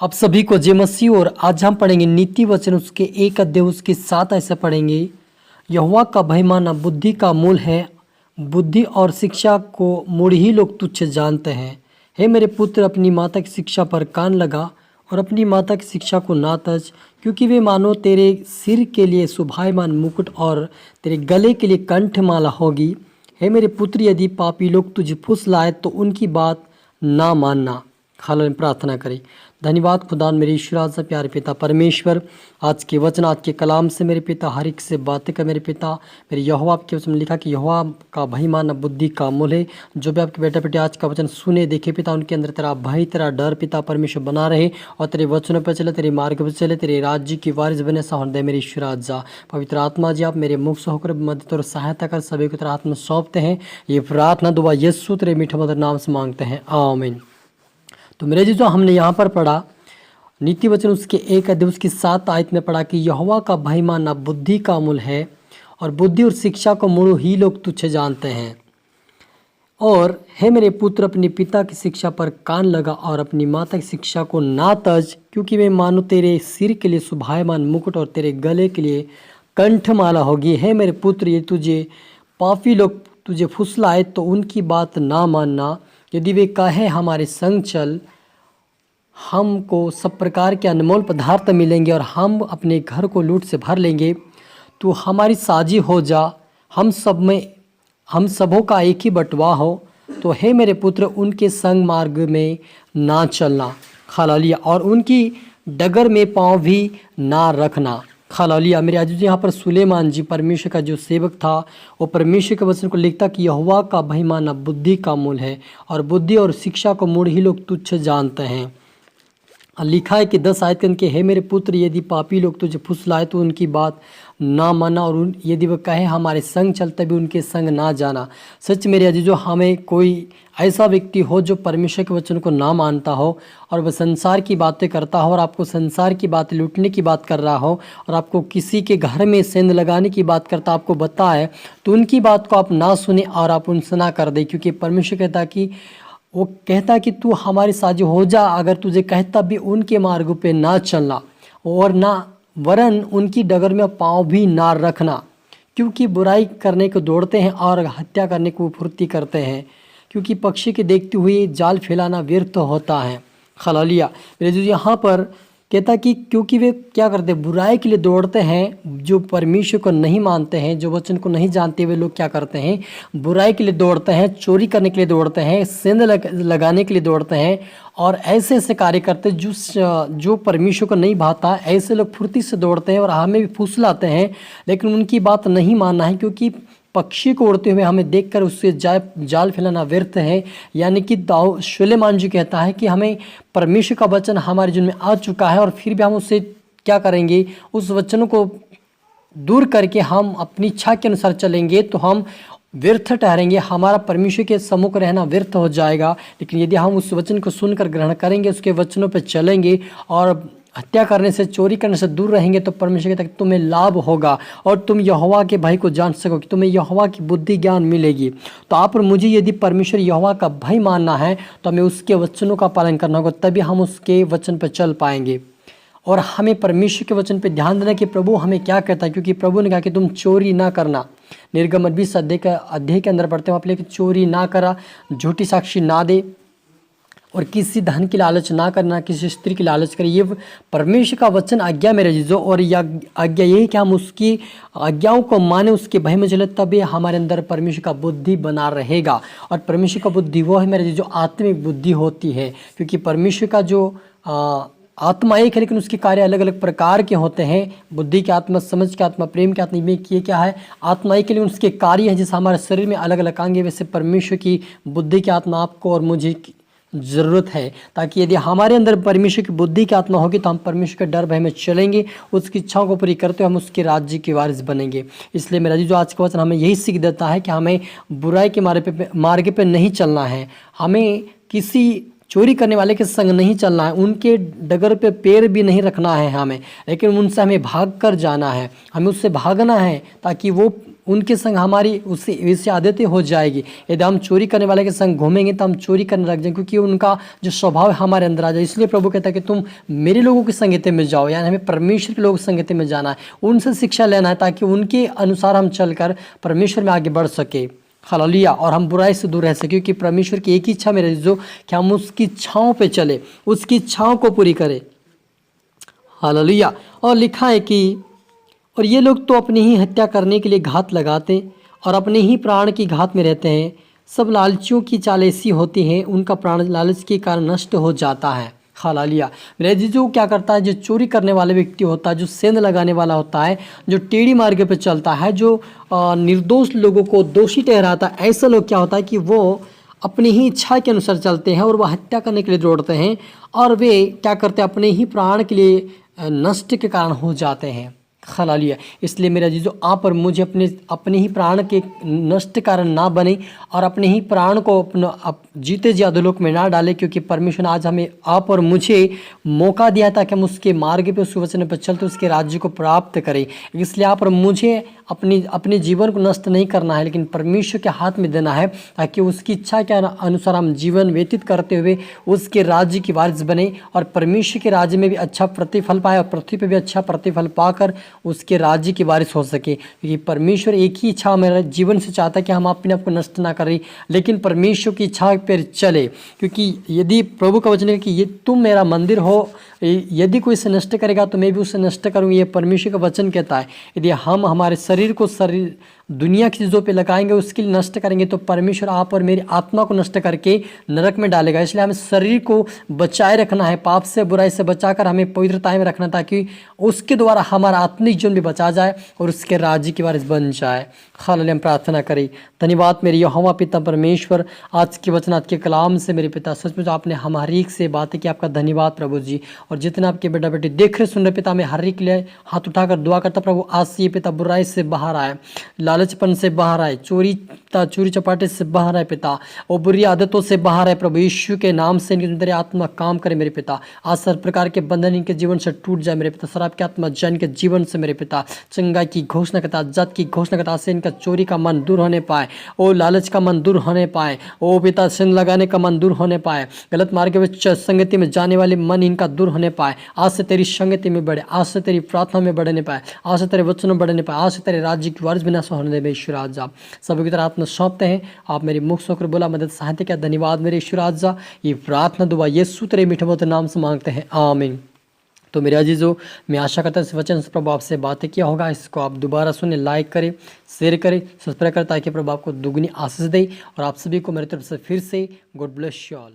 आप सभी को जय मसीह। और आज हम पढ़ेंगे नीति वचन उसके 1 अध्याय उसके 7 ऐसे पढ़ेंगे। यहोवा का भय मानना बुद्धि का मूल है। बुद्धि और शिक्षा को मूढ़ ही लोग तुच्छ जानते हैं। हे मेरे पुत्र, अपनी माता की शिक्षा पर कान लगा और अपनी माता की शिक्षा को ना तज, क्योंकि वे मानो तेरे सिर के लिए शोभायमान मुकुट और तेरे गले के लिए कंठमाला होगी। हे मेरे पुत्र, यदि पापी लोग तुझे फुसलाए तो उनकी बात ना मानना। हाल में प्रार्थना करें। धन्यवाद खुदा मेरे ईश्वर से प्यारे पिता परमेश्वर, आज के वचन आज के कलाम से मेरे पिता हर एक से बातें कर मेरे पिता। मेरे यहोवा आपके वचन में लिखा कि यहोवा का भय मानना बुद्धि का मूल है। जो भी आपके बेटा बेटे आज का वचन सुने देखे पिता, उनके अंदर तेरा भय तेरा डर पिता परमेश्वर बना रहे और तेरे वचनों पर चले, तेरे मार्ग पर चले, तेरे राज्य की वारिस बने हृदय मेरे ईश्वर आज जा। पवित्र आत्मा जी, आप मेरे मुख से होकर मदद और सहायता कर सभी को तेरा हाथ में सौंपते हैं। ये प्रार्थना दुआ यीशु तेरे मीठे मधुर नाम से मांगते हैं, आमीन। तो मेरे जी, जो हमने यहाँ पर पढ़ा नीति वचन उसके 1 अध्याय उसकी 7 आयत में पढ़ा कि यहोवा का भय मानना बुद्धि का मूल है और बुद्धि और शिक्षा को मूढ़ ही लोग तुच्छ जानते हैं। और हे मेरे पुत्र, अपने पिता की शिक्षा पर कान लगा और अपनी माता की शिक्षा को ना तज, क्योंकि वे मानो तेरे सिर के लिए शोभायमान मुकुट और तेरे गले के लिए कंठमाला होगी। हे मेरे पुत्र, ये तुझे पापी लोग तुझे फुसलाए तो उनकी बात ना मानना। यदि वे कहे हमारे संग चल, हमको सब प्रकार के अनमोल पदार्थ मिलेंगे और हम अपने घर को लूट से भर लेंगे, तो हमारी साझी हो जा, हम सबों का एक ही बंटवा हो। तो हे मेरे पुत्र, उनके संग मार्ग में ना चलना। हालेलुया। और उनकी डगर में पाँव भी ना रखना। हालेलुया। मेरे आज यहाँ पर सुलेमान जी परमेश्वर का जो सेवक था, वो परमेश्वर के वचन को लिखता कि यहोवा का भय मानना बुद्धि का मूल है और बुद्धि और शिक्षा को मूढ़ ही लोग तुच्छ जानते हैं। लिखा है कि 10 आयत के हे मेरे पुत्र, यदि पापी लोग तुझे फुसलाए तो उनकी बात ना माना और यदि वह कहे हमारे संग चल, तभी उनके संग ना जाना। सच मेरे अजीजों, हमें कोई ऐसा व्यक्ति हो जो परमेश्वर के वचन को ना मानता हो और वह संसार की बातें करता हो और आपको संसार की बातें लूटने की बात कर रहा हो और आपको किसी के घर में सेंध लगाने की बात करता आपको बताए, तो उनकी बात को आप ना सुने और आप उनसे ना कर दे। क्योंकि परमेश्वर कहता कि वो कहता कि तू हमारे साझी हो जा, अगर तुझे कहता भी उनके मार्ग पे ना चलना और ना वरन उनकी डगर में पाँव भी ना रखना, क्योंकि बुराई करने को दौड़ते हैं और हत्या करने को फुर्ती करते हैं, क्योंकि पक्षी के देखते हुए जाल फैलाना व्यर्थ होता है। हालेलुया। मेरे जो यहाँ पर कहता कि क्योंकि वे क्या करते हैं, बुराई के लिए दौड़ते हैं। जो परमेश्वर को नहीं मानते हैं, जो वचन को नहीं जानते, वे लोग क्या करते हैं, बुराई के लिए दौड़ते हैं, चोरी करने के लिए दौड़ते हैं, सेंध लगाने के लिए दौड़ते हैं और ऐसे ऐसे कार्य करते हैं जो परमेश्वर को नहीं भाता। ऐसे लोग फुर्ती से दौड़ते हैं और हमें भी फुसलाते हैं, लेकिन उनकी बात नहीं मानना है, क्योंकि पक्षी को उड़ते हुए हमें देखकर उससे जाल फैलाना व्यर्थ है। यानी कि सुलेमान जी कहता है कि हमें परमेश्वर का वचन हमारे जीवन में आ चुका है और फिर भी हम उससे क्या करेंगे, उस वचन को दूर करके हम अपनी इच्छा के अनुसार चलेंगे तो हम व्यर्थ ठहरेंगे, हमारा परमेश्वर के सम्मुख रहना व्यर्थ हो जाएगा। लेकिन यदि हम उस वचन को सुनकर ग्रहण करेंगे, उसके वचनों पर चलेंगे और हत्या करने से चोरी करने से दूर रहेंगे, तो परमेश्वर कहता है कि तुम्हें लाभ होगा और तुम यहोवा के भय को जान सकोगे, तुम्हें यहोवा की बुद्धि ज्ञान मिलेगी। तो आप और मुझे यदि परमेश्वर यहोवा का भय मानना है तो हमें उसके वचनों का पालन करना होगा, तभी हम उसके वचन पर चल पाएंगे। और हमें परमेश्वर के वचन पर ध्यान देना कि प्रभु हमें क्या कहता है, क्योंकि प्रभु ने कहा कि तुम चोरी ना करना। निर्गमन 20 अध्याय के अंदर पढ़ते हो आप, लेकिन चोरी ना करा, झूठी साक्षी ना दे और किसी धन की लालच ना करना, किसी स्त्री की लालच करे। ये परमेश्वर का वचन आज्ञा मेरे जीजो, और आज्ञा यही कि हम उसकी आज्ञाओं को माने, उसके भय में चले, तभी हमारे अंदर परमेश्वर का बुद्धि बना रहेगा। और परमेश्वर का बुद्धि वो है मेरे जीजो, आत्मिक बुद्धि होती है, क्योंकि परमेश्वर का जो आत्मा एक है लेकिन उसके कार्य अलग अलग प्रकार के होते हैं। बुद्धि की आत्मा, समझ की आत्मा, प्रेम की आत्मा, ये क्या है, आत्मा एक, लेकिन उसके कार्य है। जैसे हमारे शरीर में अलग अलग अंग है, वैसे परमेश्वर की बुद्धि की आत्मा आपको और मुझे ज़रूरत है, ताकि यदि हमारे अंदर परमेश्वर की बुद्धि की आत्मा होगी तो हम परमेश्वर के डर भय में चलेंगे, उसकी इच्छाओं को पूरी करते हुए हम उसके राज्य के वारिस बनेंगे। इसलिए मेरा जी, जो आज का वचन हमें यही सीख देता है कि हमें बुराई के मार्ग पे नहीं चलना है, हमें किसी चोरी करने वाले के संग नहीं चलना है, उनके डगर पे पैर भी नहीं रखना है हमें, लेकिन उनसे हमें भाग कर जाना है, हमें उससे भागना है ताकि वो उनके संग हमारी उससे वैसी आदतें हो जाएगी। यदि हम चोरी करने वाले के संग घूमेंगे तो हम चोरी करने लग जाएंगे, क्योंकि उनका जो स्वभाव है हमारे अंदर आ जाए। इसलिए प्रभु कहता है कि तुम मेरे लोगों की संगति में जाओ, यानी हमें परमेश्वर के लोगों की संगति में जाना है, उनसे शिक्षा लेना है, ताकि उनके अनुसार हम चलकर परमेश्वर में आगे बढ़ सके। हालेलुया। और हम बुराई से दूर रह सके, क्योंकि परमेश्वर की एक ही इच्छा मेरे जो कि हम उसकी इच्छाओं पे चले, उसकी इच्छाओं को पूरी करें। हालेलुया। और लिखा है कि और ये लोग तो अपनी ही हत्या करने के लिए घात लगाते और अपने ही प्राण की घात में रहते हैं। सब लालचियों की चाल ऐसी होती है, उनका प्राण लालच के कारण नष्ट हो जाता है। हालेलुया। मेरे जीजू क्या करता है, जो चोरी करने वाले व्यक्ति होता है, जो सेंध लगाने वाला होता है, जो टेढ़ी मार्ग पे चलता है, जो निर्दोष लोगों को दोषी ठहराता है, ऐसे लोग क्या होता है कि वो अपनी ही इच्छा के अनुसार चलते हैं और वह हत्या करने के लिए दौड़ते हैं, और वे क्या करते हैं, अपने ही प्राण के लिए नष्ट के कारण हो जाते हैं। हालेलुया। इसलिए मेरा जीजो आप और मुझे अपने ही प्राण के नष्ट कारण ना बने और अपने ही प्राण को अपना जीते जी अधोलोक में ना डालें, क्योंकि परमेश्वर ने आज हमें आप और मुझे मौका दिया था कि हम उसके मार्ग पे, उसके वचन पर चलते उसके राज्य को प्राप्त करें। इसलिए आप और मुझे अपने जीवन को नष्ट नहीं करना है, लेकिन परमेश्वर के हाथ में देना है, ताकि उसकी इच्छा के अनुसार हम जीवन व्यतीत करते हुए उसके राज्य की वारिस बने और परमेश्वर के राज्य में भी अच्छा प्रतिफल पाए और पृथ्वी पे भी अच्छा प्रतिफल पाकर उसके राज्य की वारिस हो सके। क्योंकि परमेश्वर एक ही इच्छा मेरे जीवन से चाहता है कि हम अपने आप को नष्ट ना करें, लेकिन परमेश्वर की इच्छा पर चले। क्योंकि यदि प्रभु का वचन है कि ये तुम मेरा मंदिर हो, यदि कोई इसे नष्ट करेगा तो मैं भी उसे नष्ट करूँगी, ये परमेश्वर का वचन कहता है। यदि हम हमारे शरीर को दुनिया की चीज़ों पे लगाएंगे, उसके लिए नष्ट करेंगे, तो परमेश्वर आप और मेरी आत्मा को नष्ट करके नरक में डालेगा। इसलिए हमें शरीर को बचाए रखना है, पाप से बुराई से बचाकर हमें पवित्रता में रखना, ताकि उसके द्वारा हमारा आत्मिक जीवन भी बचा जाए और उसके राज्य की वारिस बन जाए। हालेलुया। हम प्रार्थना करें। धन्यवाद मेरे यहोवा पिता परमेश्वर, आज के वचन, आज के कलाम से मेरे पिता सचमुच आपने हमारी एक से बातें की, आपका धन्यवाद प्रभु जी। और जितने आपके बेटा बेटी देख रहे सुन रहे पिता, मैं हर एक के लिए हाथ उठाकर दुआ करता प्रभु, आज से ये पिता बुराई से बाहर आए, लालचपन से बाहर आए, चोरी चपाटे से बाहर आए पिता, और बुरी आदतों से बाहर आए प्रभु यीशु के नाम से। इनकी आत्मा काम करे मेरे पिता, आज सर प्रकार के बंधन इनके जीवन से टूट जाए मेरे पिता। सर आपकी आत्मा जन के जीवन से मेरे पिता चंगाई की घोषणा करता, आजाद की घोषणा करता, से इनका चोरी का मन दूर होने पाए, ओ लालच का मन दूर होने पाए, ओ पिता सिंध लगाने का मन दूर होने पाए, गलत मार्ग में संगति में जाने वाले मन इनका दूर होने पाए। आज से तेरी संगति में बढ़े, आज से तेरी प्रार्थना में बढ़ने पाए, आज से तेरे वचनों में बढ़ने पाए, आज से तेरे राज्य की वारिस बिना होने दे ईश्वर। आज आप सभी की तरह आत्मा सौंपते हैं, आप मेरी मुख सोकर बोला मदद सहायता क्या। धन्यवाद मेरे ईश्वर। आज ये प्रार्थना दुआ यीशु तेरे मीठे मोटे नाम से मांगते हैं, आमीन। तो मेरे अजीजों, मैं आशा करता हूँ इस वचन से प्रभु आपसे बातें किया होगा। इसको आप दोबारा सुने, लाइक करें, शेयर करें, सब्सक्राइब करें, ताकि प्रभु आपको दुगनी आशीष दे। और आप सभी को मेरी तरफ से फिर से गॉड ब्लेस यू ऑल।